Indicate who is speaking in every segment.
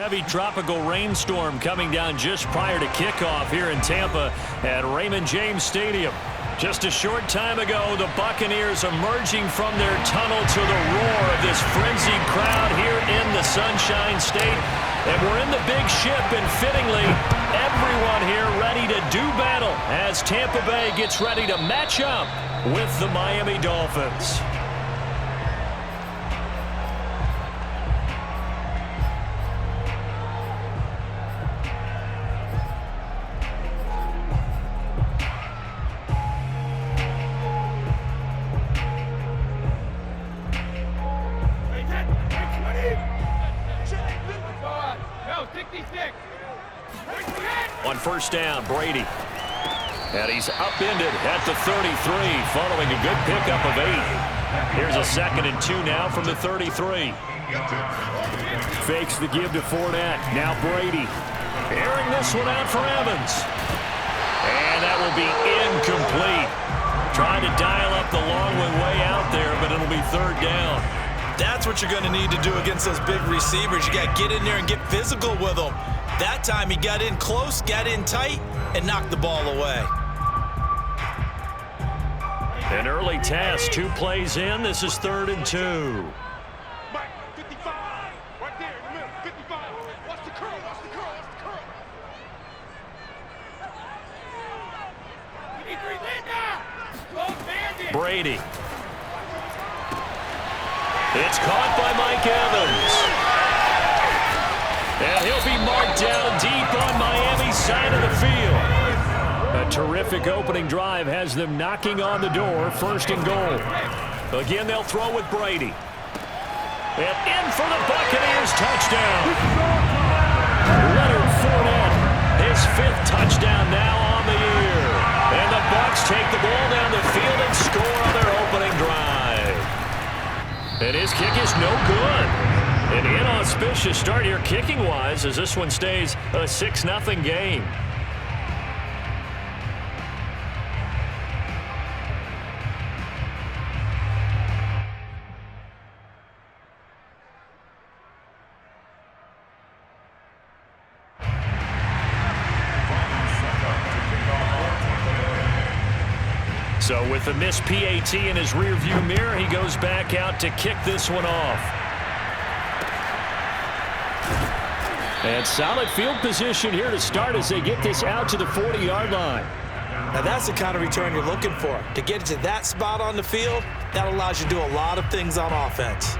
Speaker 1: Heavy tropical rainstorm coming down just prior to kickoff here in Tampa at Raymond James Stadium. Just a short time ago, the Buccaneers emerging from their tunnel to the roar of this frenzied crowd here in the Sunshine State. And we're in the big ship, and fittingly, everyone here ready to do battle as Tampa Bay gets ready to match up with the Miami Dolphins. On first down, Brady. And he's upended at the 33 following a good pickup of 8. Here's a 2nd and 2 now from the 33. Fakes the give to Fournette. Now Brady. Airing this one out for Evans. And that will be incomplete. Trying to dial up the long way out there, but it'll be 3rd down.
Speaker 2: That's what you're going to need to do against those big receivers. You got to get in there and get physical with them. That time he got in close, got in tight, and knocked the ball away.
Speaker 1: An early task, 2 plays in. This is 3rd and 2.
Speaker 3: Mike, 55, right there in the middle, 55. Watch the curl, watch the curl, watch the curl. We need 3 men now. Close bandit.
Speaker 1: Brady. It's caught by Mike Evans. And he'll be marked down deep on Miami's side of the field. A terrific opening drive has them knocking on the door, 1st and goal. Again, they'll throw with Brady. And in for the Buccaneers, touchdown. Leonard Fournette, his 5th touchdown now on the year. And the Bucs take the ball down the field and score on their opening drive. And his kick is no good. An inauspicious start here kicking-wise as this one stays a 6-0 game. So with the missed PAT in his rearview mirror, he goes back out to kick this one off. And solid field position here to start as they get this out to the 40-yard line.
Speaker 2: Now that's the kind of return you're looking for. To get to that spot on the field, that allows you to do a lot of things on offense.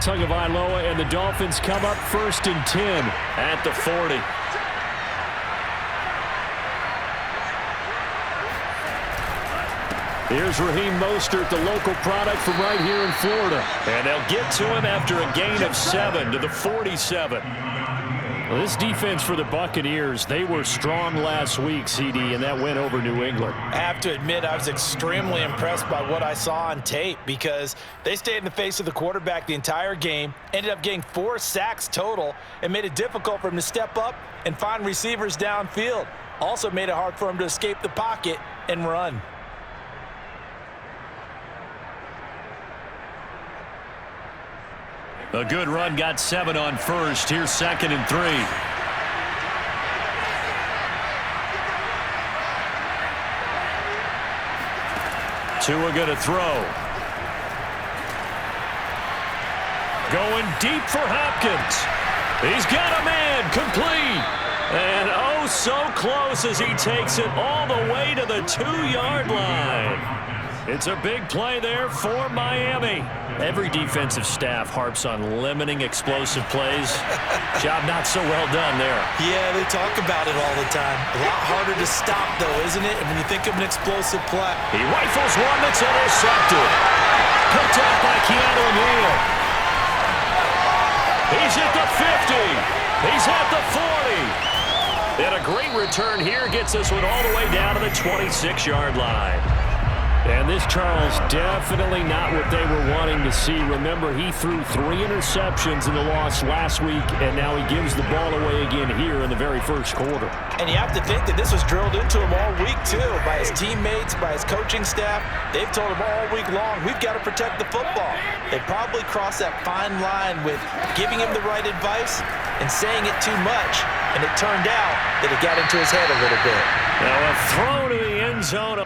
Speaker 1: Tagovailoa and the Dolphins come up 1st and 10 at the 40. Here's Raheem Mostert, the local product from right here in Florida. And they'll get to him after a gain of 7 to the 47. Well, this defense for the Buccaneers, they were strong last week, CD, and that went over New England.
Speaker 2: I have to admit, I was extremely impressed by what I saw on tape because they stayed in the face of the quarterback the entire game, ended up getting 4 sacks total, and made it difficult for him to step up and find receivers downfield. Also made it hard for him to escape the pocket and run.
Speaker 1: A good run, got 7 on first. Here's 2nd and 3. Tua going to throw. Going deep for Hopkins. He's got a man, complete. And oh, so close as he takes it all the way to the 2-yard line. It's a big play there for Miami. Every defensive staff harps on limiting explosive plays. Job not so well done there.
Speaker 2: Yeah, they talk about it all the time. A lot harder to stop, though, isn't it? And when you think of an explosive play.
Speaker 1: He rifles one that's intercepted. Picked up by Keanu Neal. He's at the 50. He's at the 40. And a great return here gets this one all the way down to the 26-yard line. And this, Charles, definitely not what they were wanting to see. Remember, he threw 3 interceptions in the loss last week, and now he gives the ball away again here in the very first quarter.
Speaker 2: And you have to think that this was drilled into him all week, too, by his teammates, by his coaching staff. They've told him all week long, we've got to protect the football. They probably crossed that fine line with giving him the right advice and saying it too much, and it turned out that it got into his head a little bit.
Speaker 1: Now a throw to the end zone.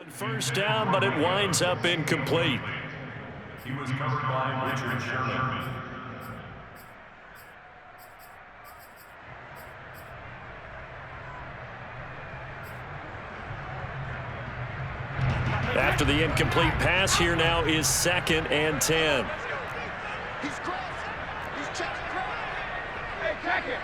Speaker 1: First down, but it winds up incomplete.
Speaker 4: He was covered by Richard Sherman.
Speaker 1: After the incomplete pass, here now is 2nd and 10.
Speaker 3: He's crossing. He's checking cross. Hey, check it.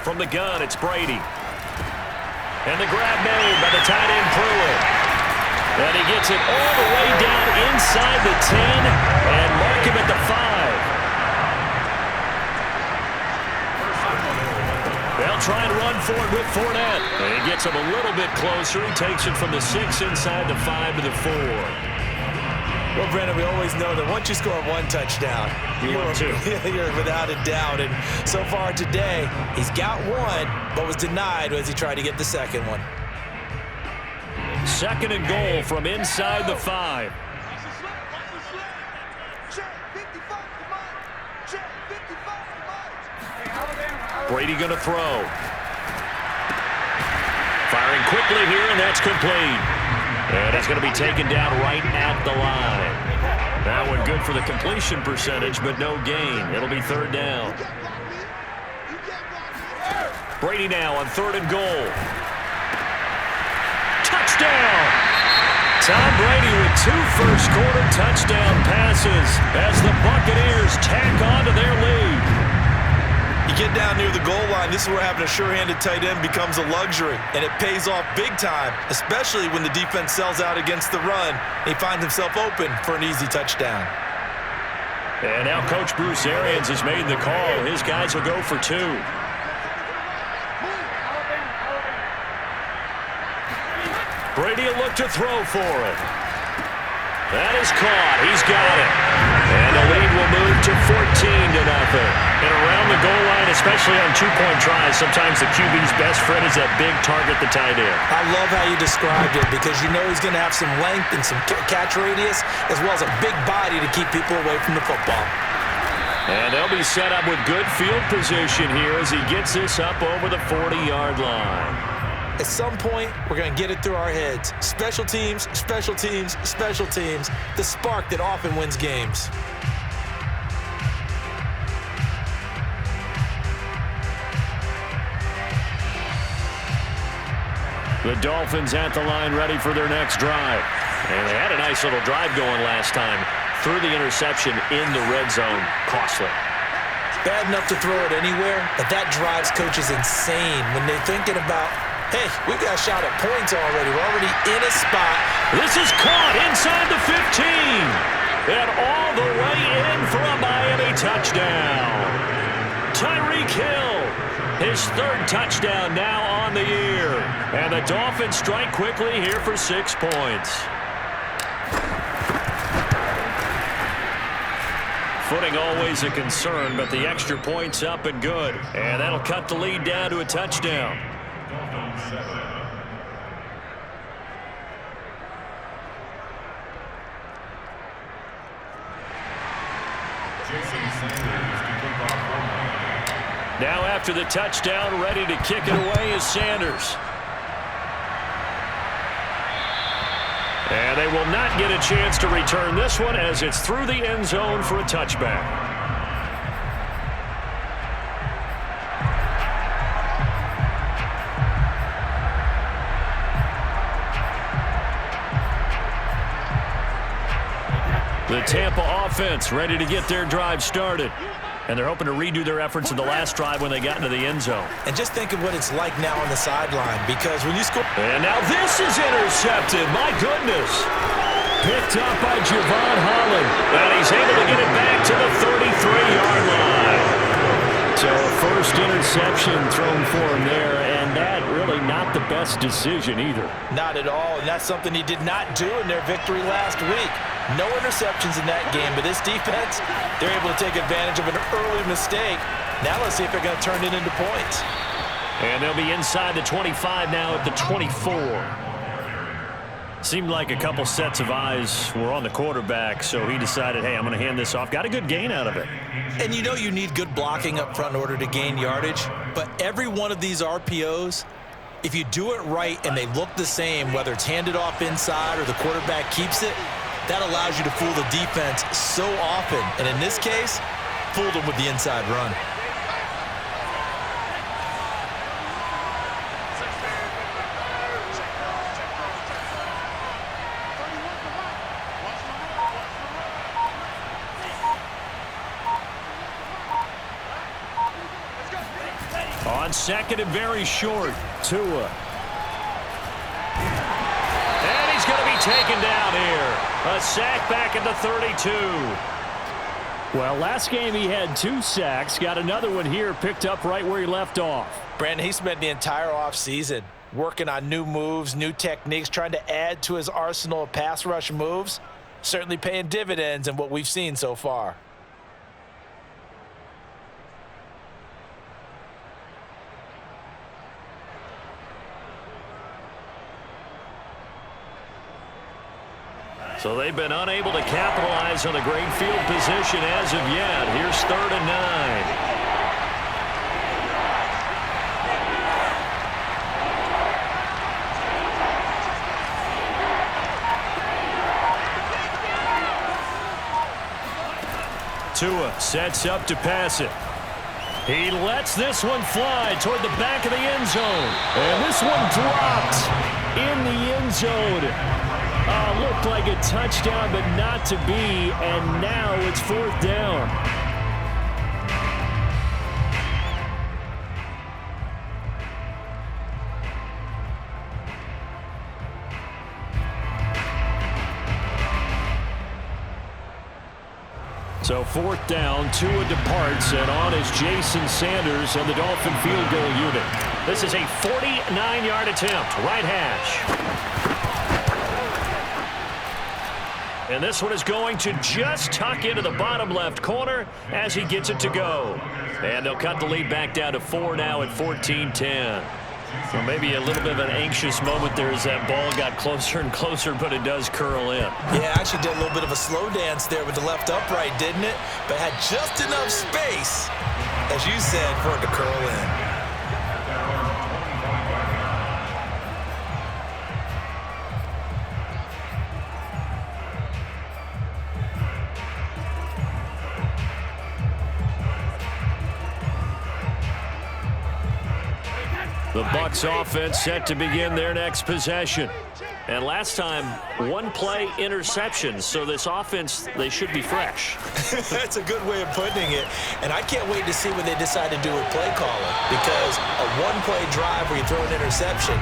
Speaker 1: From the gun, it's Brady. And the grab made by the tight end Pruitt. And he gets it all the way down inside the 10 and mark him at the 5. They'll try and run for it with Fournette. And he gets him a little bit closer. He takes it from the 6 inside the 5 to the 4.
Speaker 2: Well, Brandon, we always know that once you score 1 touchdown, you're without a doubt. And so far today, he's got 1, but was denied as he tried to get the second one.
Speaker 1: 2nd and goal from inside the 5. Brady going to throw. Firing quickly here, and that's complete. And it's going to be taken down right at the line. That one good for the completion percentage, but no gain. It'll be 3rd down. Brady now on 3rd and goal. Touchdown! Tom Brady with 2 first-quarter touchdown passes as the Buccaneers tack on to their lead.
Speaker 2: You get down near the goal line, this is where having a sure-handed tight end becomes a luxury, and it pays off big time, especially when the defense sells out against the run. He finds himself open for an easy touchdown.
Speaker 1: And now Coach Bruce Arians has made the call. His guys will go for 2. Brady will look to throw for it. That is caught. He's got it. And the lead will move to 14-0. And around the goal line, especially on 2-point tries, sometimes the QB's best friend is that big target, the tight end.
Speaker 2: I love how you described it because you know he's going to have some length and some catch radius as well as a big body to keep people away from the football.
Speaker 1: And they'll be set up with good field position here as he gets this up over the 40-yard line.
Speaker 2: At some point, we're going to get it through our heads. Special teams, special teams, special teams. The spark that often wins games.
Speaker 1: The Dolphins at the line ready for their next drive. And they had a nice little drive going last time. Threw the interception in the red zone. Costly.
Speaker 2: Bad enough to throw it anywhere, but that drives coaches insane when they're thinking about, hey, we've got a shot at points already. We're already in a spot.
Speaker 1: This is caught inside the 15. And all the way in for a Miami touchdown. Tyreek Hill, his 3rd touchdown now on the year. And the Dolphins strike quickly here for 6 points. Footing always a concern, but the extra point's up and good. And that'll cut the lead down to a touchdown. Now after the touchdown, ready to kick it away is Sanders. And they will not get a chance to return this one as it's through the end zone for a touchback. The Tampa offense ready to get their drive started. And they're hoping to redo their efforts in the last drive when they got into the end zone.
Speaker 2: And just think of what it's like now on the sideline, because when you score...
Speaker 1: And now this is intercepted. My goodness. picked up by Javon Holland. And he's able to get it back to the 33-yard line. So a first interception thrown for him there, and that really not the best decision either.
Speaker 2: Not at all, and that's something he did not do in their victory last week. No interceptions in that game, but this defense, they're able to take advantage of an early mistake. Now let's see if they're going to turn it into points.
Speaker 1: And they'll be inside the 25 now at the 24. Seemed like a couple sets of eyes were on the quarterback, so he decided, hey, I'm going to hand this off. Got a good gain out of it.
Speaker 2: And you know you need good blocking up front in order to gain yardage, but every one of these RPOs, if you do it right and they look the same, whether it's handed off inside or the quarterback keeps it, that allows you to fool the defense so often. And in this case, fooled them with the inside run.
Speaker 1: On second and very short, Tua. And he's going to be taken down here. A sack back at the 32. Well, last game he had 2 sacks. Got another one here, picked up right where he left off.
Speaker 2: Brandon, he spent the entire offseason working on new moves, new techniques, trying to add to his arsenal of pass rush moves. Certainly paying dividends in what we've seen so far.
Speaker 1: So they've been unable to capitalize on a great field position as of yet. Here's 3rd and 9. Tua sets up to pass it. He lets this one fly toward the back of the end zone. And this one dropped in the end zone. Looked like a touchdown, but not to be, and now it's 4th down. So 4th down, Tua departs, and on is Jason Sanders and the Dolphin field goal unit. This is a 49-yard attempt, right hash. And this one is going to just tuck into the bottom left corner as he gets it to go. And they'll cut the lead back down to 4 now at 14-10. So maybe a little bit of an anxious moment there as that ball got closer and closer, but it does curl in.
Speaker 2: Yeah, actually did a little bit of a slow dance there with the left upright, didn't it? But had just enough space, as you said, for it to curl in.
Speaker 1: The Bucs offense set to begin their next possession. And last time, 1 play interception. So this offense, they should be fresh.
Speaker 2: That's a good way of putting it. And I can't wait to see what they decide to do with play calling. Because a 1-play drive where you throw an interception,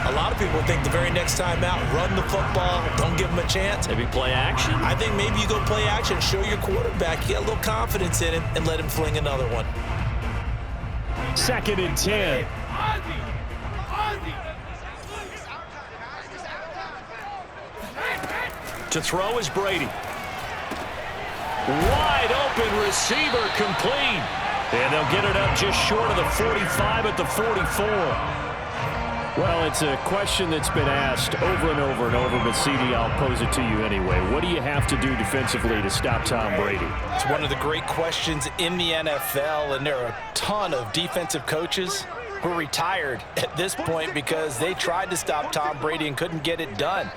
Speaker 2: a lot of people think the very next time out, run the football, don't give them a chance.
Speaker 1: Maybe play action?
Speaker 2: I think maybe you go play action, show your quarterback, you get a little confidence in him, and let him fling another one.
Speaker 1: 2nd and 10. To throw is Brady. Wide open receiver complete. And they'll get it up just short of the 45 at the 44. Well, it's a question that's been asked over and over and over, but CD, I'll pose it to you anyway. What do you have to do defensively to stop Tom Brady?
Speaker 2: It's one of the great questions in the NFL, and there are a ton of defensive coaches who are retired at this point because they tried to stop Tom Brady and couldn't get it done.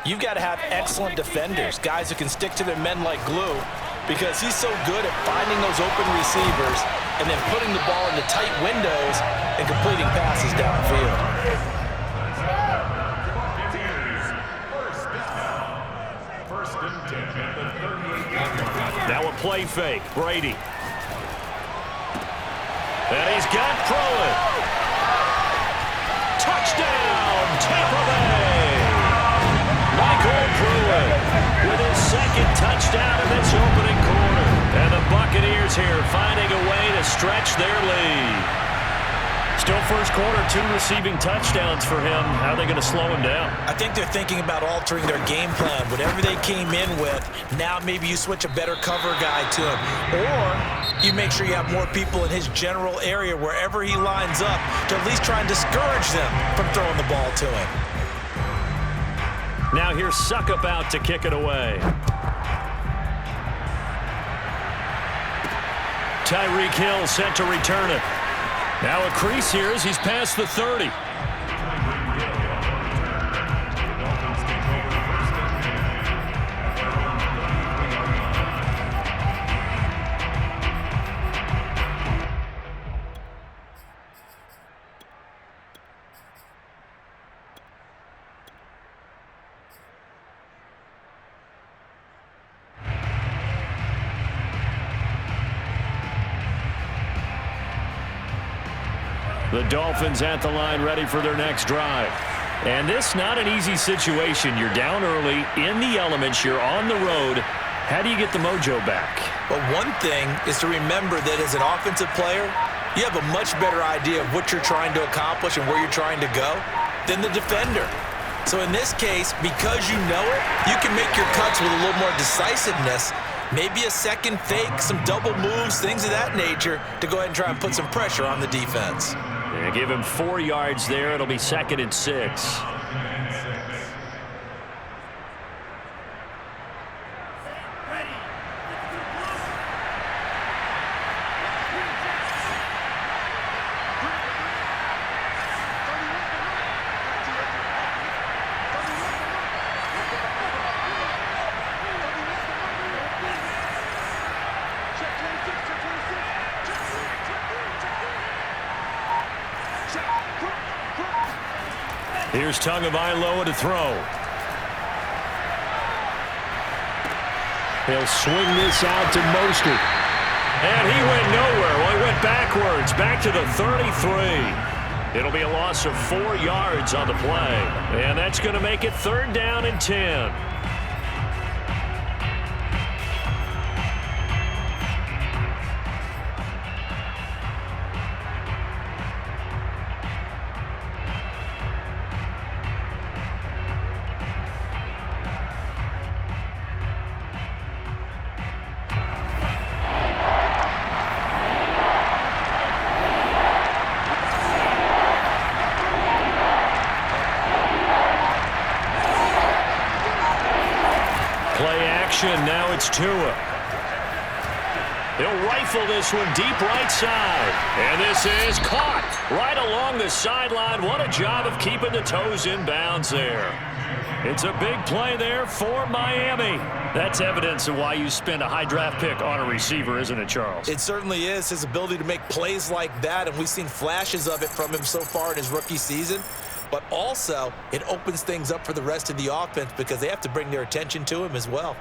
Speaker 2: You've got to have excellent defenders, guys who can stick to their men like glue, because he's so good at finding those open receivers and then putting the ball into tight windows and completing passes downfield.
Speaker 1: Now a play fake, Brady. And he's got Pruitt. Touchdown, Tampa Bay! Michael Pruitt. second touchdown in this opening quarter. And the Buccaneers here finding a way to stretch their lead. Still first quarter, 2 receiving touchdowns for him. How are they going to slow him down?
Speaker 2: I think they're thinking about altering their game plan. Whatever they came in with, now maybe you switch a better cover guy to him. Or you make sure you have more people in his general area wherever he lines up to at least try and discourage them from throwing the ball to him.
Speaker 1: Now here's Suckup out to kick it away. Tyreek Hill set to return it. Now a crease here as he's past the 30. The Dolphins at the line ready for their next drive. And this not an easy situation. You're down early, in the elements, you're on the road. How do you get the mojo back?
Speaker 2: Well, one thing is to remember that as an offensive player, you have a much better idea of what you're trying to accomplish and where you're trying to go than the defender. So in this case, because you know it, you can make your cuts with a little more decisiveness. Maybe a second fake, some double moves, things of that nature to go ahead and try and put some pressure on the defense.
Speaker 1: Yeah, give him 4 yards there. It'll be 2nd and 6. Here's Tagovailoa to throw. He'll swing this out to Mostert. And he went nowhere. Well, he went backwards, back to the 33. It'll be a loss of 4 yards on the play. And that's going to make it 3rd down and 10. Now it's Tua. He'll rifle this one deep right side. And this is caught right along the sideline. What a job of keeping the toes in bounds there. It's a big play there for Miami. That's evidence of why you spend a high draft pick on a receiver, isn't it, Charles?
Speaker 2: It certainly is. His ability to make plays like that, and we've seen flashes of it from him so far in his rookie season. But also, it opens things up for the rest of the offense because they have to bring their attention to him as well.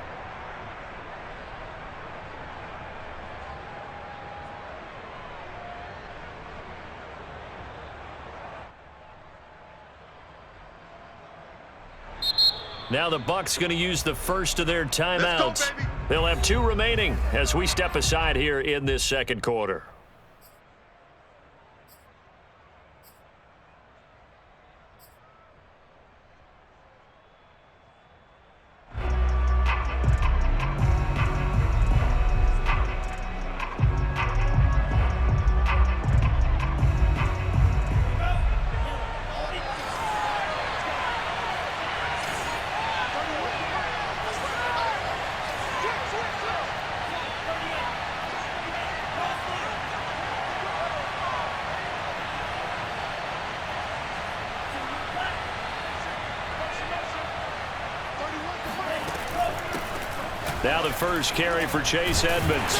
Speaker 1: Now the Bucs going to use the first of their timeouts. They'll have 2 remaining as we step aside here in this 2nd quarter. Now the first carry for Chase Edmonds.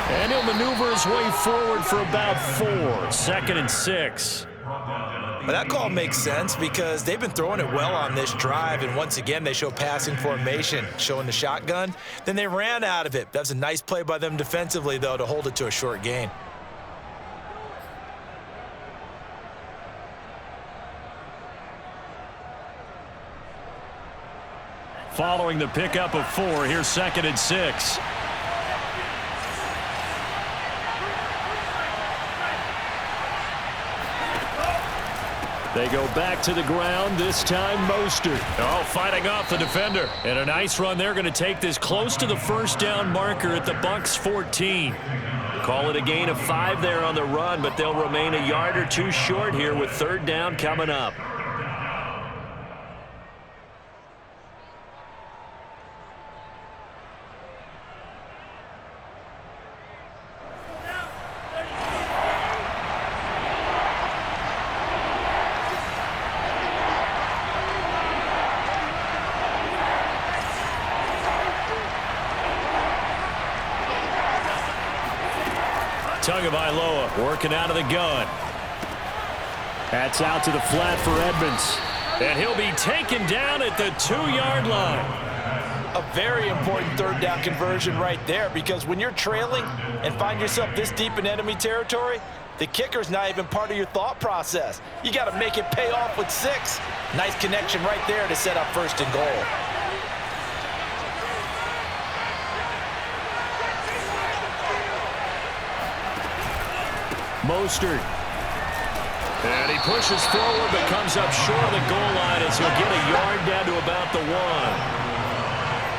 Speaker 1: And he'll maneuver his way forward for about 4. 2nd and 6.
Speaker 2: Well, that call makes sense because they've been throwing it well on this drive, and once again they show passing formation, showing the shotgun. Then they ran out of it. That's a nice play by them defensively, though, to hold it to a short gain.
Speaker 1: following the pickup of 4. Here's 2nd and 6. They go back to the ground, this time Mostert. Oh, fighting off the defender. And a nice run. They're going to take this close to the first down marker at the Bucs 14. Call it a gain of 5 there on the run, but they'll remain a yard or 2 short here with 3rd down coming up. Tagovailoa working out of the gun. That's out to the flat for Edmonds. And he'll be taken down at the 2-yard line.
Speaker 2: A very important 3rd down conversion right there, because when you're trailing and find yourself this deep in enemy territory, the kicker's not even part of your thought process. You got to make it pay off with 6. Nice connection right there to set up 1st and goal.
Speaker 1: Mostert. And he pushes forward but comes up short of the goal line as he'll get a yard down to about the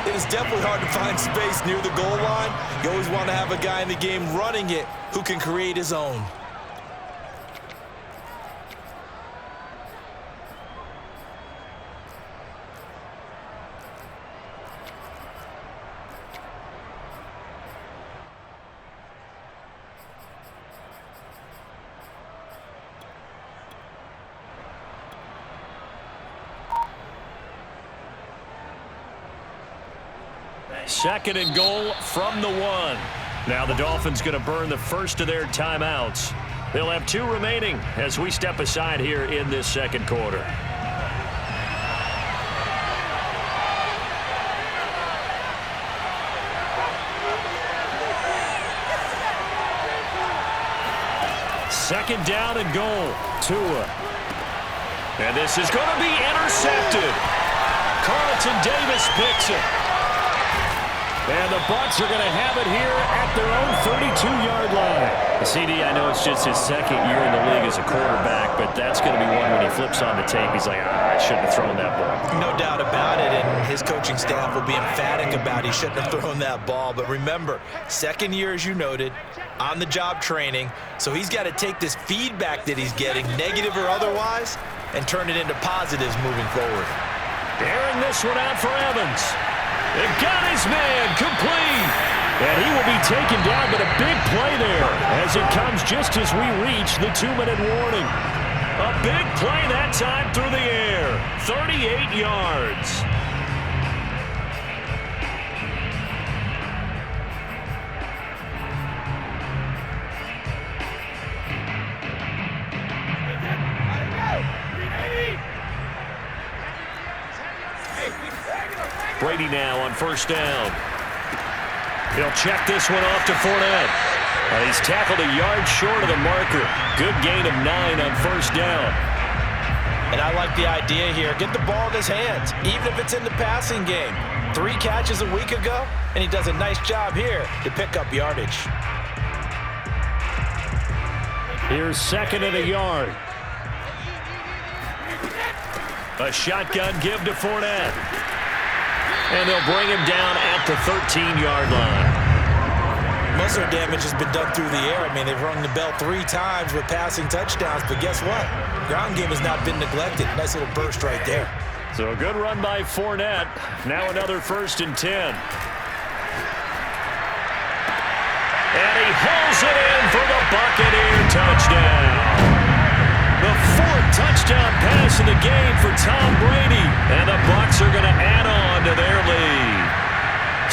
Speaker 1: 1.
Speaker 2: It is definitely hard to find space near the goal line. You always want to have a guy in the game running it who can create his own.
Speaker 1: Second and goal from the 1. Now the Dolphins going to burn the first of their timeouts. They'll have 2 remaining as we step aside here in this 2nd quarter. Second down and goal. Tua. And this is going to be intercepted. Carlton Davis picks it. And the Bucs are going to have it here at their own 32-yard line. CD, I know it's just his 2nd year in the league as a quarterback, but that's going to be one when he flips on the tape. He's like, I shouldn't have thrown that ball.
Speaker 2: No doubt about it, and his coaching staff will be emphatic about he shouldn't have thrown that ball. But remember, 2nd year, as you noted, on-the-job training, so he's got to take this feedback that he's getting, negative or otherwise, and turn it into positives moving forward.
Speaker 1: Airing this one out for Evans. It got his man complete. And he will be taken down, but a big play there as it comes just as we reach the 2-minute warning. A big play that time through the air. 38 yards. Brady now on 1st down. He'll check this one off to Fournette. And he's tackled a yard short of the marker. Good gain of 9 on 1st down.
Speaker 2: And I like the idea here. Get the ball in his hands, even if it's in the passing game. 3 catches a week ago, and he does a nice job here to pick up yardage.
Speaker 1: Here's 2nd and a yard. A shotgun give to Fournette. And they'll bring him down at the 13-yard line.
Speaker 2: Most of their damage has been done through the air. I mean, they've rung the bell 3 times with passing touchdowns, but guess what? Ground game has not been neglected. Nice little burst right there.
Speaker 1: So a good run by Fournette. Now another 1st and 10. And he hauls it in for the Buccaneer touchdown. The 4th touchdown pass in the game for Tom Brady. And the Bucs are going to add on to their lead.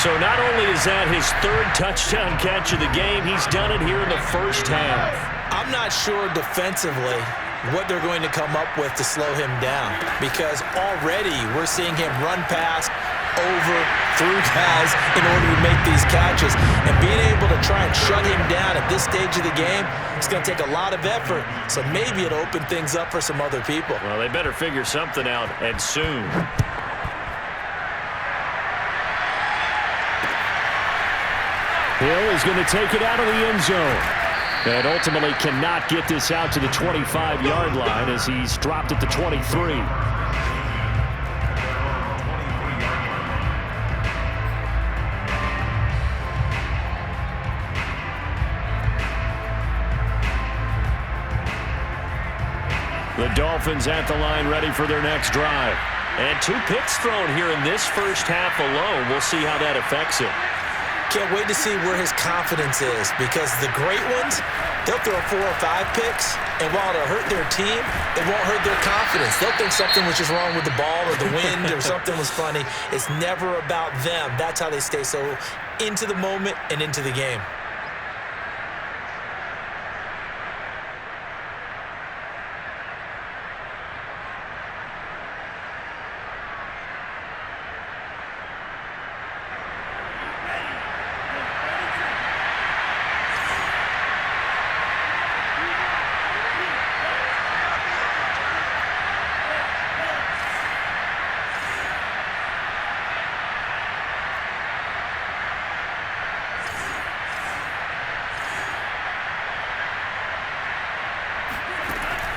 Speaker 1: So not only is that his 3rd touchdown catch of the game, he's done it here in the first half.
Speaker 2: I'm not sure defensively what they're going to come up with to slow him down, because already we're seeing him run past, over, through guys in order to make these catches. And being able to try and shut him down at this stage of the game, it's going to take a lot of effort. So maybe it'll open things up for some other people.
Speaker 1: Well, they better figure something out, and soon. Hill is going to take it out of the end zone. And ultimately cannot get this out to the 25-yard line as he's dropped at the 23. The Dolphins at the line ready for their next drive. And 2 picks thrown here in this first half alone. We'll see how that affects him.
Speaker 2: Can't wait to see where his confidence is, because the great ones, they'll throw 4 or 5 picks, and while it'll hurt their team, it won't hurt their confidence. They'll think something was just wrong with the ball or the wind or something was funny. It's never about them. That's how they stay so into the moment and into the game.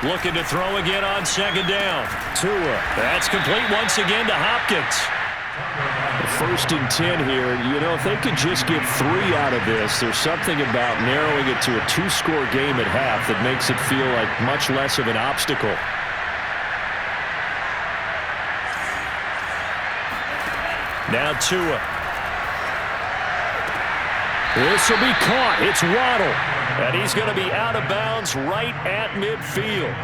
Speaker 1: Looking to throw again on second down. Tua. That's complete once again to Hopkins. 1st and 10 here. You know, if they could just get 3 out of this, there's something about narrowing it to a 2-score game at half that makes it feel like much less of an obstacle. Now Tua. This will be caught. It's Waddle. And he's going to be out of bounds right at midfield.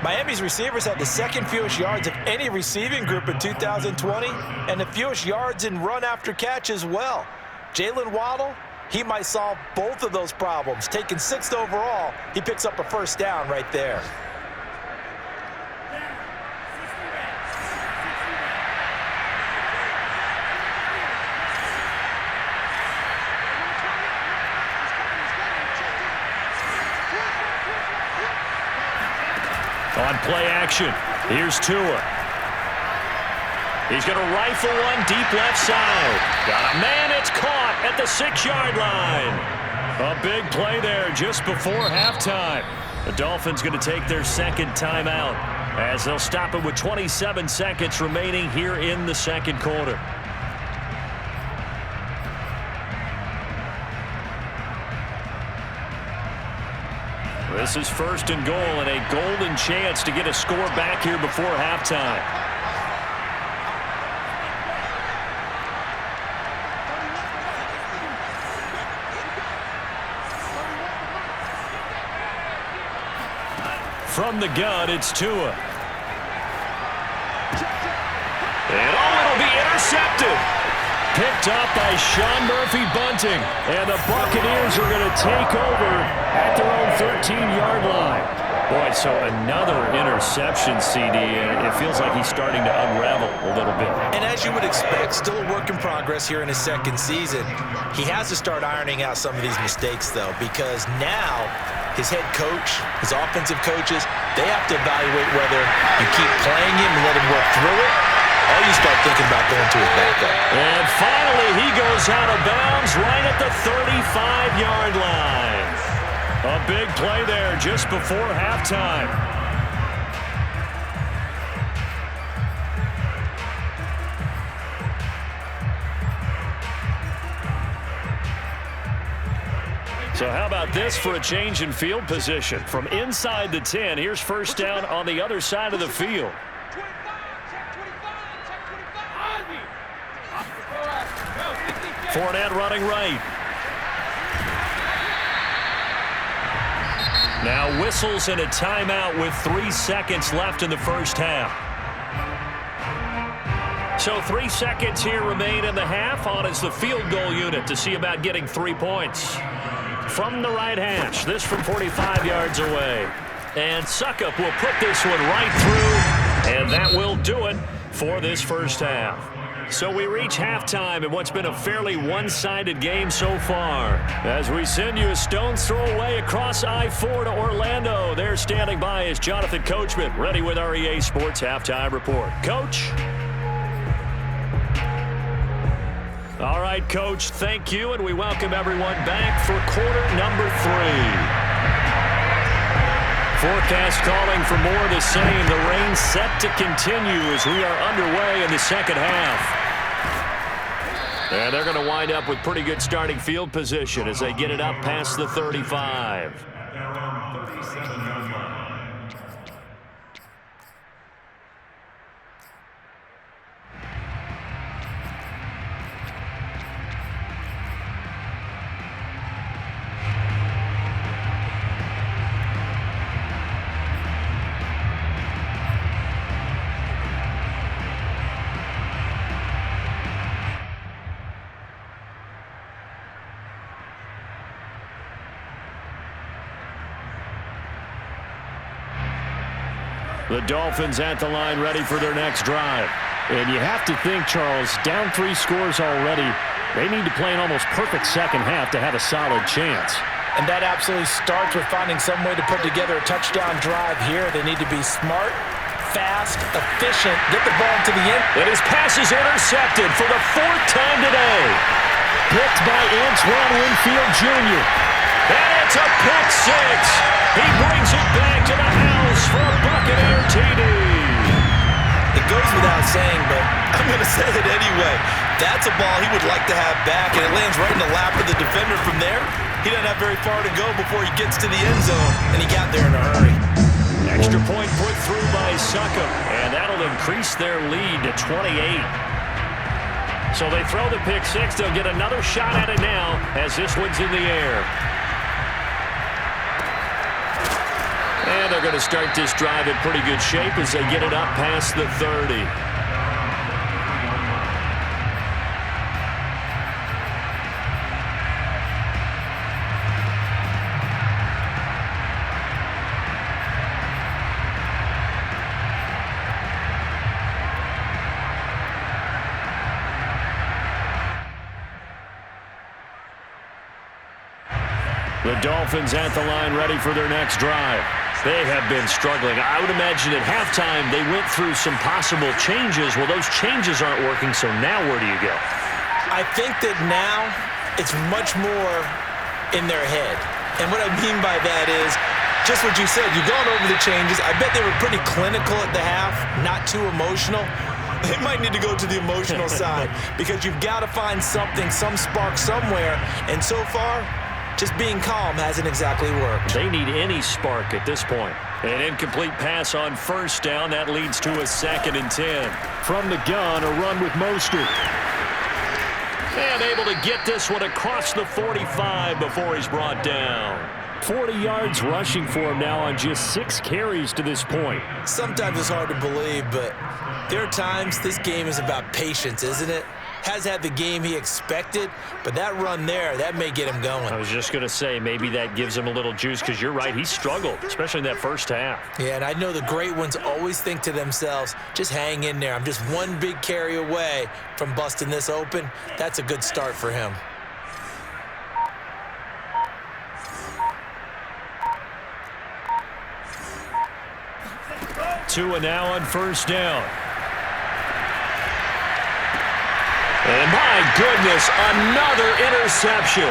Speaker 2: Miami's receivers had the 2nd fewest yards of any receiving group in 2020 and the fewest yards in run after catch as well. Jalen Waddle, he might solve both of those problems. Taking 6th overall, he picks up a 1st down right there.
Speaker 1: On play action, here's Tua. He's going to rifle one deep left side. Got a man, it's caught at the 6-yard line. A big play there just before halftime. The Dolphins going to take their 2nd timeout as they'll stop it with 27 seconds remaining here in the 2nd quarter. This is 1st and goal and a golden chance to get a score back here before halftime. From the gun, it's Tua. And it'll be intercepted. Picked up by Sean Murphy-Bunting. And the Buccaneers are going to take over at their own 13-yard line. Boy, so another interception, CD, and it feels like he's starting to unravel a little bit.
Speaker 2: And as you would expect, still a work in progress here in his 2nd season. He has to start ironing out some of these mistakes, though, because now his head coach, his offensive coaches, they have to evaluate whether you keep playing him and let him work through it, or you start thinking about going to his backup.
Speaker 1: And finally, he goes out of bounds right at the 35-yard line. A big play there just before halftime. So how about this for a change in field position? From inside the 10, here's 1st down on the other side of the field. Fournette running right. Now whistles and a timeout with 3 seconds left in the first half. So 3 seconds here remain in the half. On is the field goal unit to see about getting 3 points. From the right hash, this from 45 yards away. And Suckup will put this one right through, and that will do it for this first half. So we reach halftime in what's been a fairly one-sided game so far. As we send you a stone's throw away across I-4 to Orlando. There standing by is Jonathan Coachman, ready with our EA Sports Halftime Report. Coach? All right, Coach, thank you, and we welcome everyone back for quarter number 3. Forecast calling for more of the same. The rain set to continue as we are underway in the second half. And they're going to wind up with pretty good starting field position as they get it up past the 35. The Dolphins at the line ready for their next drive.
Speaker 5: And you have to think, Charles, down 3 scores already. They need to play an almost perfect second half to have a solid chance.
Speaker 2: And that absolutely starts with finding some way to put together a touchdown drive here. They need to be smart, fast, efficient, get the ball to the end.
Speaker 1: And his pass is intercepted for the 4th time today.
Speaker 5: Picked by Antoine Winfield Jr.
Speaker 1: And it's a pick 6. He brings it back to the house for a Buccaneer TD.
Speaker 2: It goes without saying, but I'm going to say it anyway. That's a ball he would like to have back, and it lands right in the lap of the defender from there. He doesn't have very far to go before he gets to the end zone, and he got there in a hurry.
Speaker 1: Extra point put through by Succop, and that'll increase their lead to 28. So they throw the pick 6. They'll get another shot at it now as this one's in the air. And they're going to start this drive in pretty good shape as they get it up past the 30. The Dolphins at the line ready for their next drive. They have been struggling. I would imagine at halftime they went through some possible changes. Well, those changes aren't working, so now where do you go?
Speaker 2: I think that now it's much more in their head. And what I mean by that is just what you said. You've gone over the changes. I bet they were pretty clinical at the half, not too emotional. They might need to go to the emotional side because you've got to find something, some spark somewhere. And so far, just being calm hasn't exactly worked.
Speaker 1: They need any spark at this point. An incomplete pass on first down. That leads to a 2nd and 10.
Speaker 5: From the gun, a run with Mostert.
Speaker 1: And able to get this one across the 45 before he's brought down.
Speaker 5: 40 yards rushing for him now on just 6 carries to this point.
Speaker 2: Sometimes it's hard to believe, but there are times this game is about patience, isn't it? Has had the game he expected, but that run there, that may get him going.
Speaker 1: I was just going to say, maybe that gives him a little juice because you're right, he struggled, especially in that first half.
Speaker 2: Yeah, and I know the great ones always think to themselves, just hang in there. I'm just one big carry away from busting this open. That's a good start for him.
Speaker 1: Tua now on first down. And my goodness, another interception.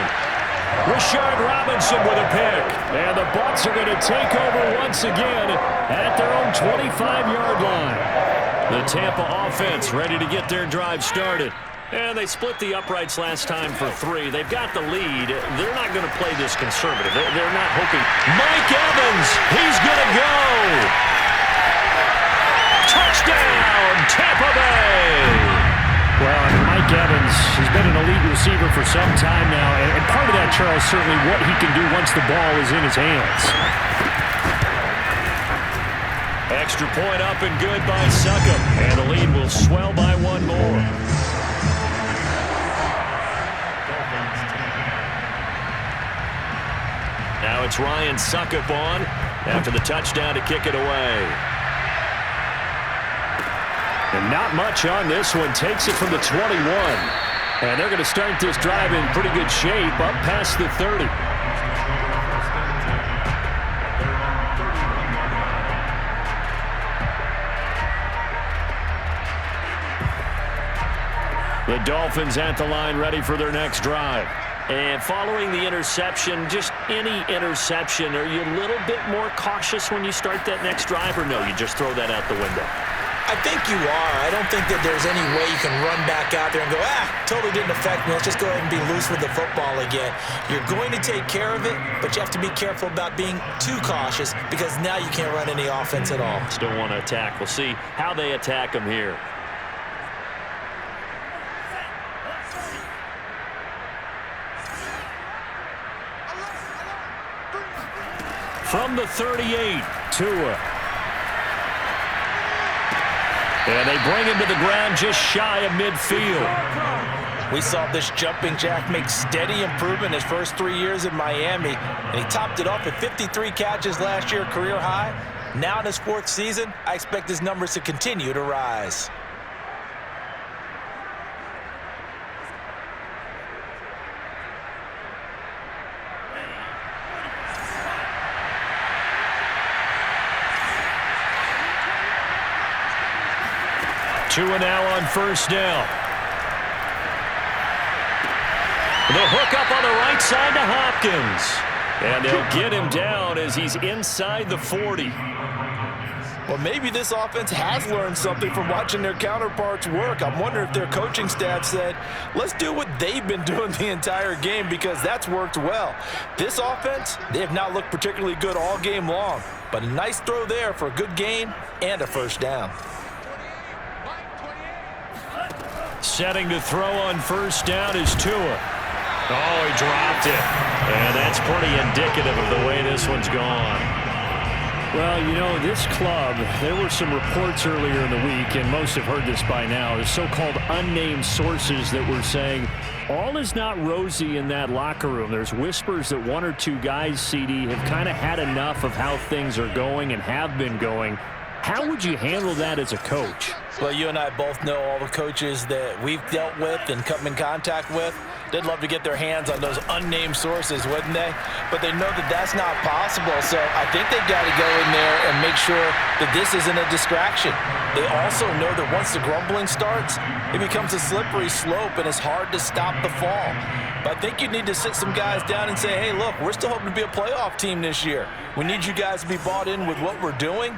Speaker 1: Rashard Robinson with a pick. And the Bucs are going to take over once again at their own 25-yard line. The Tampa offense ready to get their drive started. And they split the uprights last time for 3. They've got the lead. They're not going to play this conservative. They're not hoping. Mike Evans, he's going to go. Touchdown, Tampa Bay.
Speaker 5: Well, Mike Evans has been an elite receiver for some time now, and part of that, Charles, certainly what he can do once the ball is in his hands.
Speaker 1: Extra point up and good by Succop, and the lead will swell by 1 more. Now it's Ryan Succop on after the touchdown to kick it away.
Speaker 5: And not much on this one. Takes it from the 21.
Speaker 1: And they're going to start this drive in pretty good shape up past the 30. The Dolphins at the line, ready for their next drive.
Speaker 5: And following the interception, just any interception, are you a little bit more cautious when you start that next drive, or no, you just throw that out the window?
Speaker 2: I think you are. I don't think that there's any way you can run back out there and go, totally didn't affect me. Let's just go ahead and be loose with the football again. You're going to take care of it, but you have to be careful about being too cautious because now you can't run any offense at all.
Speaker 5: Still want to attack. We'll see how they attack them here.
Speaker 1: From the 38, Tua. And they bring him to the ground just shy of midfield.
Speaker 2: We saw this jumping jack make steady improvement his first 3 years in Miami, and he topped it off with 53 catches last year, career high. Now in his 4th season, I expect his numbers to continue to rise.
Speaker 1: Tua now on first down. The hook up on the right side to Hopkins. And they'll get him down as he's inside the 40.
Speaker 2: Well, maybe this offense has learned something from watching their counterparts work. I'm wondering if their coaching staff said, let's do what they've been doing the entire game because that's worked well. This offense, they have not looked particularly good all game long, but a nice throw there for a good gain and a first down.
Speaker 1: Setting to throw on first down is Tua. Oh, he dropped it. And that's pretty indicative of the way this one's gone.
Speaker 5: Well, you know, this club, there were some reports earlier in the week, and most have heard this by now, the so-called unnamed sources that were saying all is not rosy in that locker room. There's whispers that 1 or 2 guys, CD, have kind of had enough of how things are going and have been going. How would you handle that as a coach?
Speaker 2: Well, you and I both know all the coaches that we've dealt with and come in contact with. They'd love to get their hands on those unnamed sources, wouldn't they? But they know that that's not possible, so I think they've got to go in there and make sure that this isn't a distraction. They also know that once the grumbling starts, it becomes a slippery slope and it's hard to stop the fall. But I think you need to sit some guys down and say, hey, look, we're still hoping to be a playoff team this year. We need you guys to be bought in with what we're doing.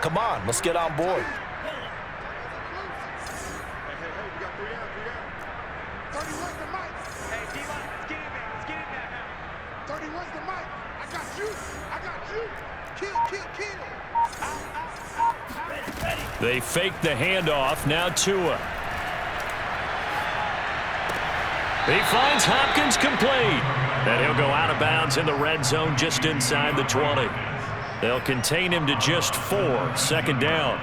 Speaker 2: Come on, let's get on board.
Speaker 1: They fake the handoff. Now Tua. He finds Hopkins complete. And he'll go out of bounds in the red zone just inside the 20. They'll contain him to just 4. Second down.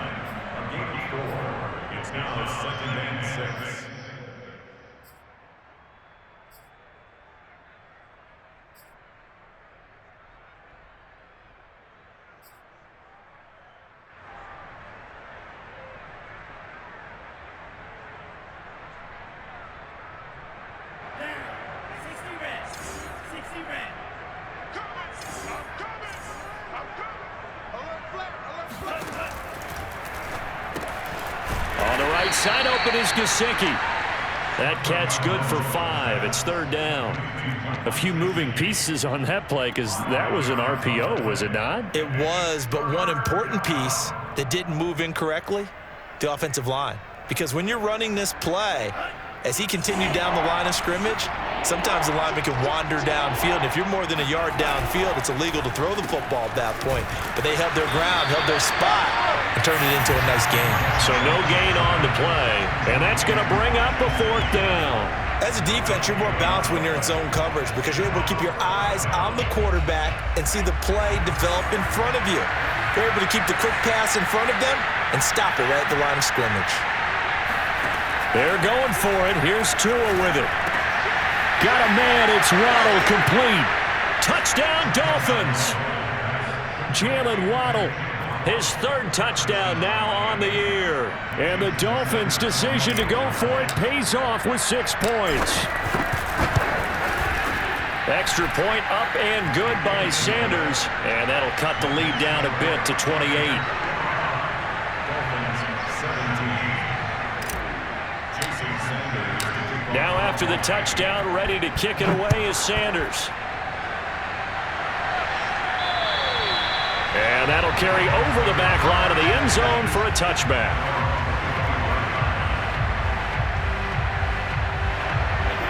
Speaker 4: It's now 2nd and 6.
Speaker 1: Side open is Gesicki. That catch good for 5. It's 3rd down. A few moving pieces on that play because that was an RPO, was it not?
Speaker 2: It was, but one important piece that didn't move incorrectly, the offensive line. Because when you're running this play, as he continued down the line of scrimmage, sometimes the lineman can wander downfield. And if you're more than a yard downfield, it's illegal to throw the football at that point. But they held their ground, held their spot, and turned it into a nice gain.
Speaker 1: So no gain on the play, and that's going to bring up a 4th down.
Speaker 2: As a defense, you're more balanced when you're in zone coverage because you're able to keep your eyes on the quarterback and see the play develop in front of you. You're able to keep the quick pass in front of them and stop it right at the line of scrimmage.
Speaker 1: They're going for it. Here's Tua with it. Got a man. It's Waddle complete. Touchdown, Dolphins. Jalen Waddle, his 3rd touchdown now on the year. And the Dolphins' decision to go for it pays off with 6 points. Extra point up and good by Sanders. And that'll cut the lead down a bit to 28.
Speaker 4: Dolphins 17. Jason Sanders.
Speaker 1: after the touchdown. Ready to kick it away is Sanders. And that'll carry over the back line of the end zone for a touchback.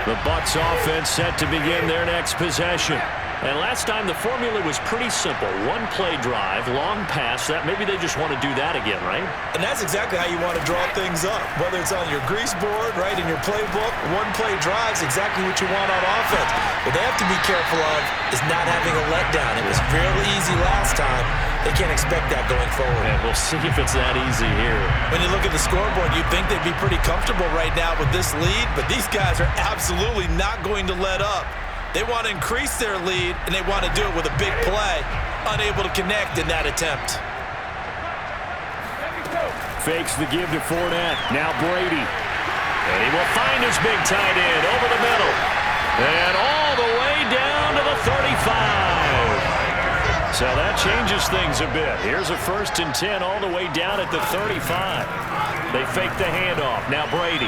Speaker 1: The Bucs offense set to begin their next possession. And last time the formula was pretty simple. One play drive, long pass. That maybe they just want to do that again, right?
Speaker 2: And that's exactly how you want to draw things up. Whether it's on your grease board, right, in your playbook, one play drive is exactly what you want on offense. What they have to be careful of is not having a letdown. It was fairly easy last time. They can't expect that going forward.
Speaker 1: And we'll see if it's that easy here.
Speaker 2: When you look at the scoreboard, you'd think they'd be pretty comfortable right now with this lead, but these guys are absolutely not going to let up. They want to increase their lead, and they want to do it with a big play. Unable to connect in that attempt.
Speaker 1: Fakes the give to Fournette. Now Brady. And he will find his big tight end over the middle. And all the way down to the 35. So that changes things a bit. Here's a 1st and 10 all the way down at the 35. They fake the handoff. Now Brady.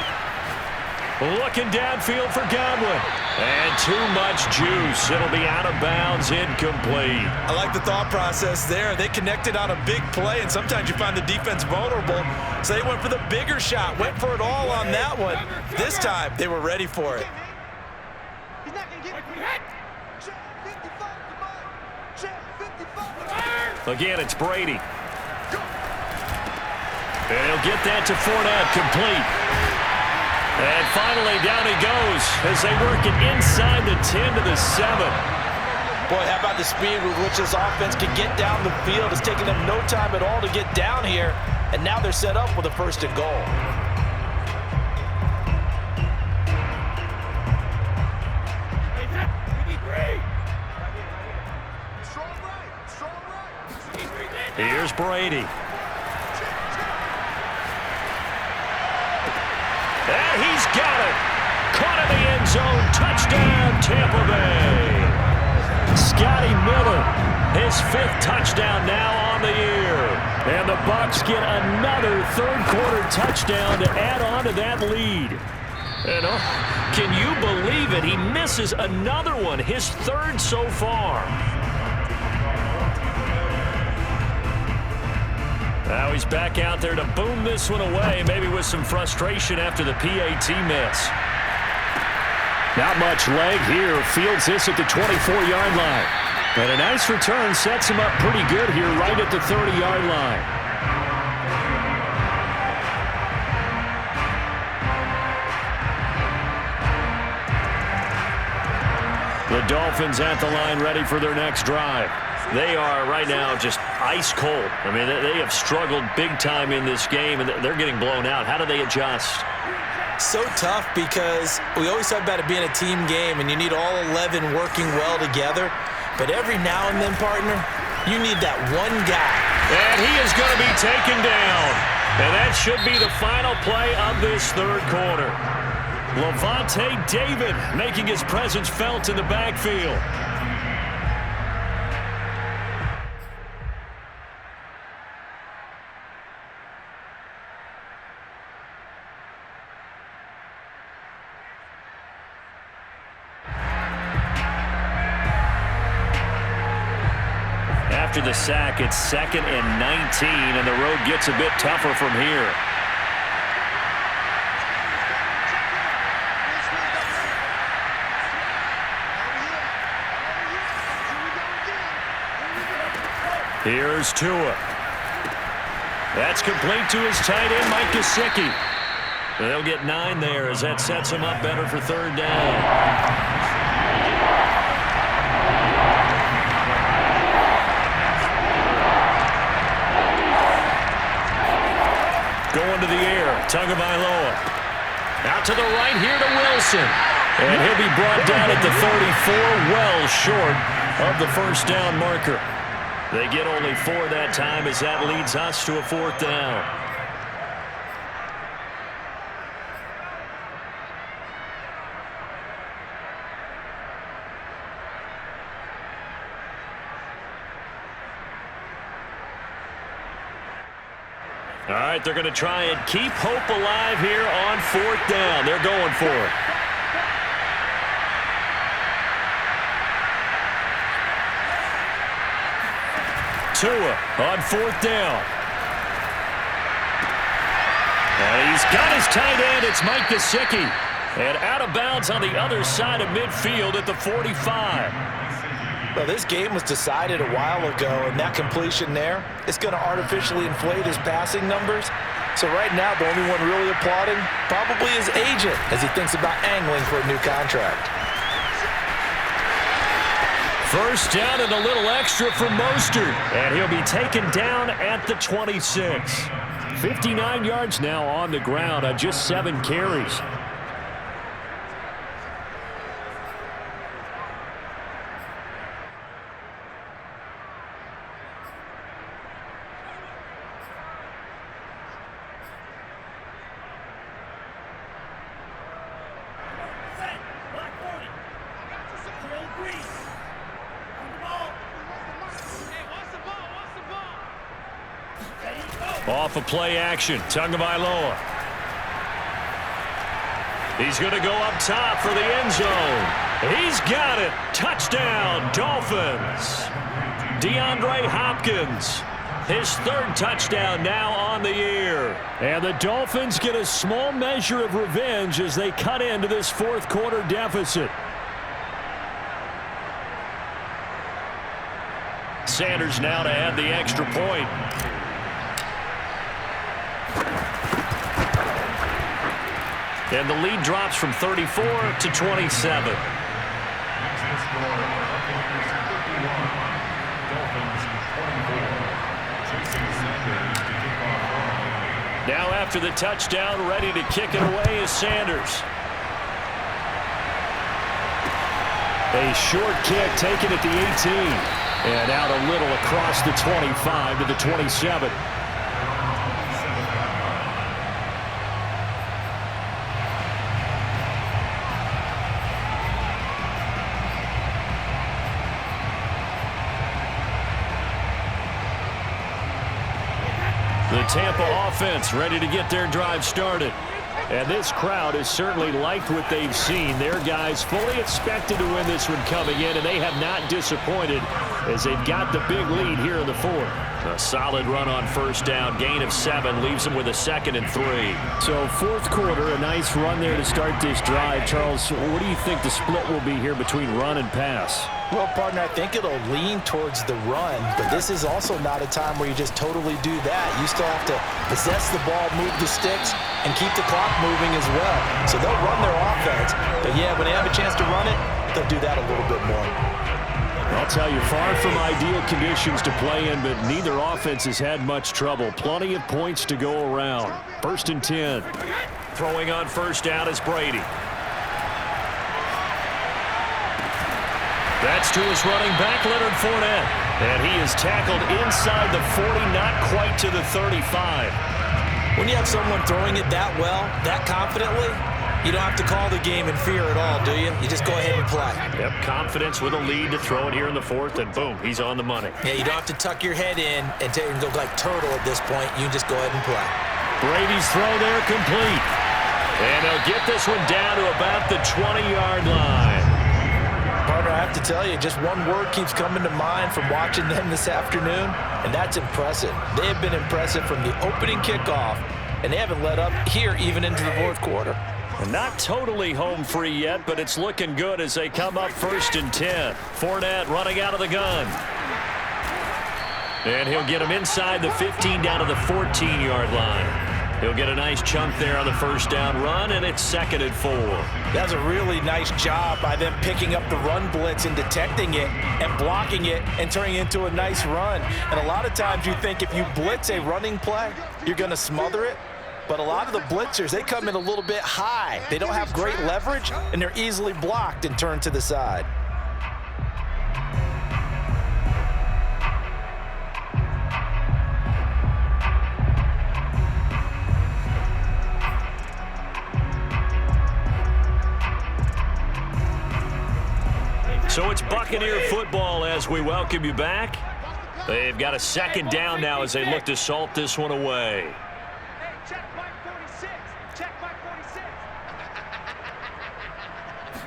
Speaker 1: Looking downfield for Godwin. And too much juice. It'll be out of bounds, incomplete.
Speaker 2: I like the thought process there. They connected on a big play, and sometimes you find the defense vulnerable. So they went for the bigger shot, went for it all on that one. This time, they were ready for it.
Speaker 3: He's not going to get it. Check 55, check 55.
Speaker 1: Again, it's Brady. And he'll get that to Fournette, complete. And finally, down he goes as they work it inside the 10 to the 7.
Speaker 2: Boy, how about the speed with which this offense can get down the field? It's taken them no time at all to get down here, and now they're set up with a 1st and goal.
Speaker 1: Here's Brady. And he's got it. Caught in the end zone. Touchdown, Tampa Bay. Scotty Miller, his 5th touchdown now on the year. And the Bucs get another 3rd-quarter touchdown to add on to that lead. And can you believe it? He misses another one, his 3rd so far. Now he's back out there to boom this one away, maybe with some frustration after the PAT miss. Not much leg here. Fields this at the 24-yard line. And a nice return sets him up pretty good here right at the 30-yard line. The Dolphins at the line ready for their next drive. They are right now just ice cold. I mean, they have struggled big time in this game, and they're getting blown out. How do they adjust?
Speaker 2: So tough because we always talk about it being a team game, and you need all 11 working well together. But every now and then, partner, you need that one guy.
Speaker 1: And he is going to be taken down. And that should be the final play of this 3rd quarter. Levante David making his presence felt in the backfield. After the sack, it's 2nd and 19, and the road gets a bit tougher from here. Here's Tua. That's complete to his tight end, Mike Gesicki. They'll get 9 there as that sets him up better for 3rd down. Going to the air, Tagovailoa. Out to the right here to Wilson. And he'll be brought down at the 34, well short of the 1st down marker. They get only 4 that time as that leads us to a 4th down. All right, they're going to try and keep hope alive here on 4th down. They're going for it. Tua on 4th down. And he's got his tight end. It's Mike Gesicki. And out of bounds on the other side of midfield at the 45.
Speaker 2: Well, this game was decided a while ago, and that completion there is going to artificially inflate his passing numbers. So right now, the only one really applauding probably his agent as he thinks about angling for a new contract.
Speaker 1: First down and a little extra for Mostert. And he'll be taken down at the 26. 59 yards now on the ground on just 7 carries. Off of play action, Tagovailoa. He's going to go up top for the end zone. He's got it. Touchdown, Dolphins. DeAndre Hopkins, his 3rd touchdown now on the year. And the Dolphins get a small measure of revenge as they cut into this 4th quarter deficit. Sanders now to add the extra point. And the lead drops from 34 to 27. Now after the touchdown, ready to kick it away is Sanders. A short kick taken at the 18. And out a little across the 25 to the 27. The Tampa offense ready to get their drive started. And this crowd has certainly liked what they've seen. Their guys fully expected to win this one coming in, and they have not disappointed as they've got the big lead here in the 4th. A solid run on 1st down. Gain of 7 leaves them with a 2nd and 3.
Speaker 5: So 4th quarter, a nice run there to start this drive. Charles, what do you think the split will be here between run and pass?
Speaker 2: Well, partner, I think it'll lean towards the run, but this is also not a time where you just totally do that. You still have to possess the ball, move the sticks, and keep the clock moving as well. So they'll run their offense, but yeah, when they have a chance to run it, they'll do that a little bit more.
Speaker 5: I'll tell you, far from ideal conditions to play in, but neither offense has had much trouble. Plenty of points to go around. 1st and 10.
Speaker 1: Throwing on 1st down is Brady. That's to his running back, Leonard Fournette. And he is tackled inside the 40, not quite to the 35.
Speaker 2: When you have someone throwing it that well, that confidently, you don't have to call the game in fear at all, do you? You just go ahead and play.
Speaker 1: Yep, confidence with a lead to throw it here in the 4th, and boom, he's on the money.
Speaker 2: Yeah, you don't have to tuck your head in and go like turtle at this point. You just go ahead and play.
Speaker 1: Brady's throw there complete. And he'll get this one down to about the 20-yard line.
Speaker 2: Partner, I have to tell you, just one word keeps coming to mind from watching them this afternoon, and that's impressive. They have been impressive from the opening kickoff, and they haven't let up here even into the 4th quarter.
Speaker 1: And not totally home free yet, but it's looking good as they come up 1st and 10. Fournette running out of the gun. And he'll get him inside the 15 down to the 14-yard line. He'll get a nice chunk there on the 1st down run, and it's 2nd and 4.
Speaker 2: That's a really nice job by them picking up the run blitz and detecting it and blocking it and turning it into a nice run. And a lot of times you think if you blitz a running play, you're going to smother it. But a lot of the blitzers, they come in a little bit high. They don't have great leverage, and they're easily blocked and turned to the side.
Speaker 1: So it's Buccaneer football as we welcome you back. They've got a 2nd down now as they look to salt this one away.
Speaker 3: Check Mike 46. Check Mike 46.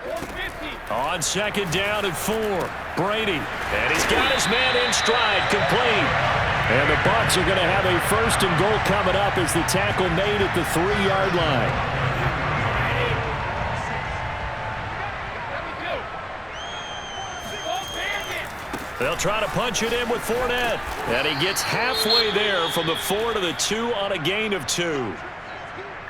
Speaker 3: 150.
Speaker 1: On 2nd down and 4. Brady. And he's got his man in stride, complete. And the Bucs are going to have a 1st and goal coming up as the tackle made at the 3-yard line. They'll try to punch it in with Fournette. And he gets halfway there from the 4 to the 2 on a gain of 2.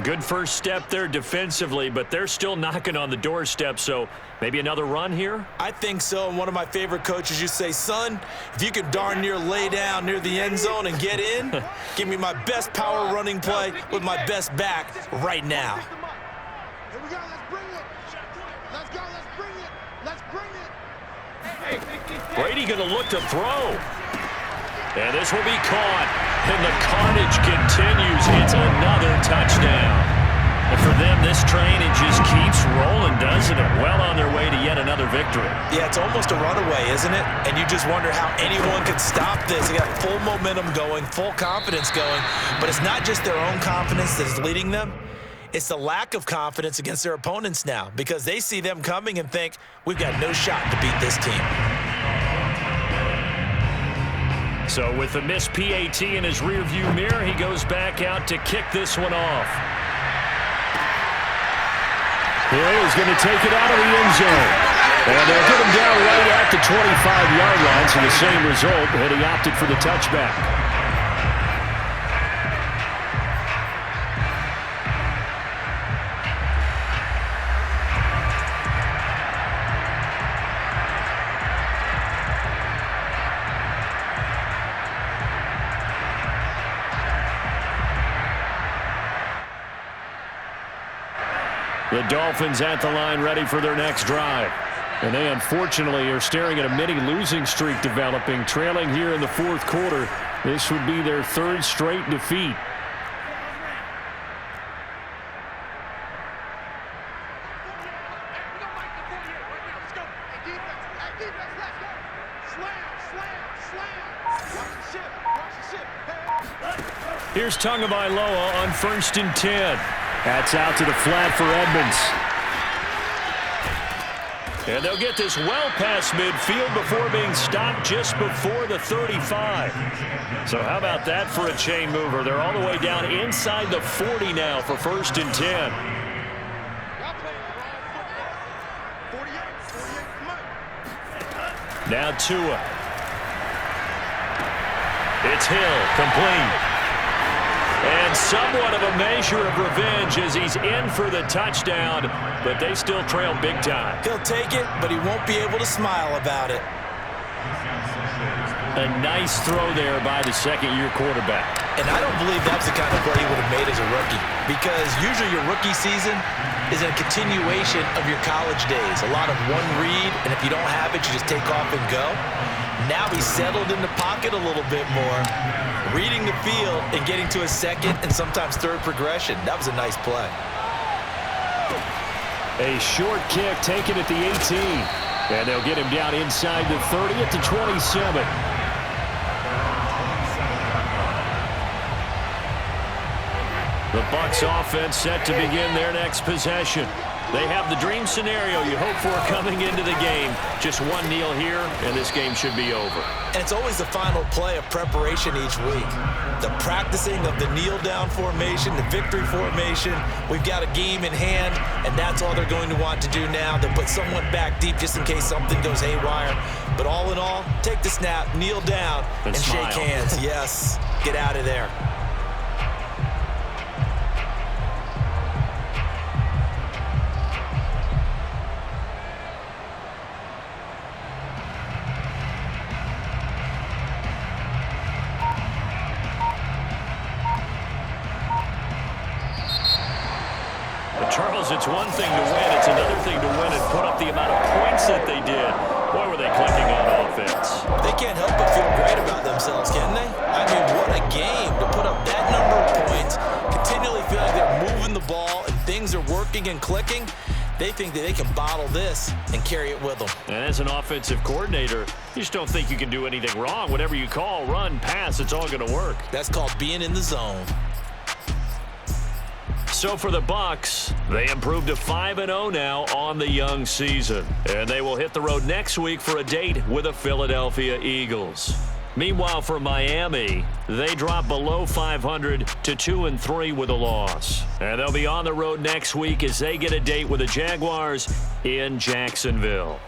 Speaker 1: Good first step there defensively, but they're still knocking on the doorstep, so maybe another run here?
Speaker 2: I think so, and one of my favorite coaches used to say, son, if you can darn near lay down near the end zone and get in, give me my best power running play with my best back right now.
Speaker 3: Here we go, let's bring it. Let's go, let's bring it. Let's bring it.
Speaker 1: Brady going to look to throw. And this will be caught. And the carnage continues. It's another touchdown. And for them, this train, it just keeps rolling, doesn't it? Well on their way to yet another victory.
Speaker 2: Yeah, it's almost a runaway, isn't it? And you just wonder how anyone could stop this. They got full momentum going, full confidence going. But it's not just their own confidence that is leading them. It's the lack of confidence against their opponents now because they see them coming and think, we've got no shot to beat this team.
Speaker 1: So with the missed PAT in his rearview mirror, he goes back out to kick this one off. Hill is going to take it out of the end zone. And they'll get him down right at the 25-yard line, so the same result, and he opted for the touchback. The Dolphins at the line ready for their next drive. And they unfortunately are staring at a mini losing streak developing, trailing here in the 4th quarter. This would be their 3rd straight defeat. Here's Tagovailoa on 1st and 10. That's out to the flat for Edmonds. And they'll get this well past midfield before being stopped just before the 35. So how about that for a chain mover? They're all the way down inside the 40 now for 1st and 10. Now Tua. It's Hill, complete. And somewhat of a measure of revenge as he's in for the touchdown, but they still trail big time.
Speaker 2: He'll take it, but he won't be able to smile about it.
Speaker 1: A nice throw there by the 2nd-year quarterback.
Speaker 2: And I don't believe that's the kind of play he would have made as a rookie, because usually your rookie season is a continuation of your college days. A lot of one read, and if you don't have it, you just take off and go. Now he's settled in the pocket a little bit more, reading the field and getting to a 2nd and sometimes 3rd progression. That was a nice play.
Speaker 1: A short kick taken at the 18. And they'll get him down inside the 30 at the 27. The Bucs offense set to begin their next possession. They have the dream scenario you hope for coming into the game. Just one kneel here, and this game should be over.
Speaker 2: And it's always the final play of preparation each week. The practicing of the kneel-down formation, the victory formation. We've got a game in hand, and that's all they're going to want to do now. They'll put someone back deep just in case something goes haywire. But all in all, take the snap, kneel down, and shake hands. Yes, get out of there.
Speaker 1: Charles, it's one thing to win. It's another thing to win and put up the amount of points that they did. Boy, were they clicking on offense.
Speaker 2: They can't help but feel great about themselves, can they? I mean, what a game to put up that number of points, continually feel like they're moving the ball and things are working and clicking. They think that they can bottle this and carry it with them.
Speaker 1: And as an offensive coordinator, you just don't think you can do anything wrong. Whatever you call, run, pass, it's all going to work.
Speaker 2: That's called being in the zone.
Speaker 1: So for the Bucs, they improved to 5-0 now on the young season. And they will hit the road next week for a date with the Philadelphia Eagles. Meanwhile, for Miami, they drop below 500 to 2-3 with a loss. And they'll be on the road next week as they get a date with the Jaguars in Jacksonville.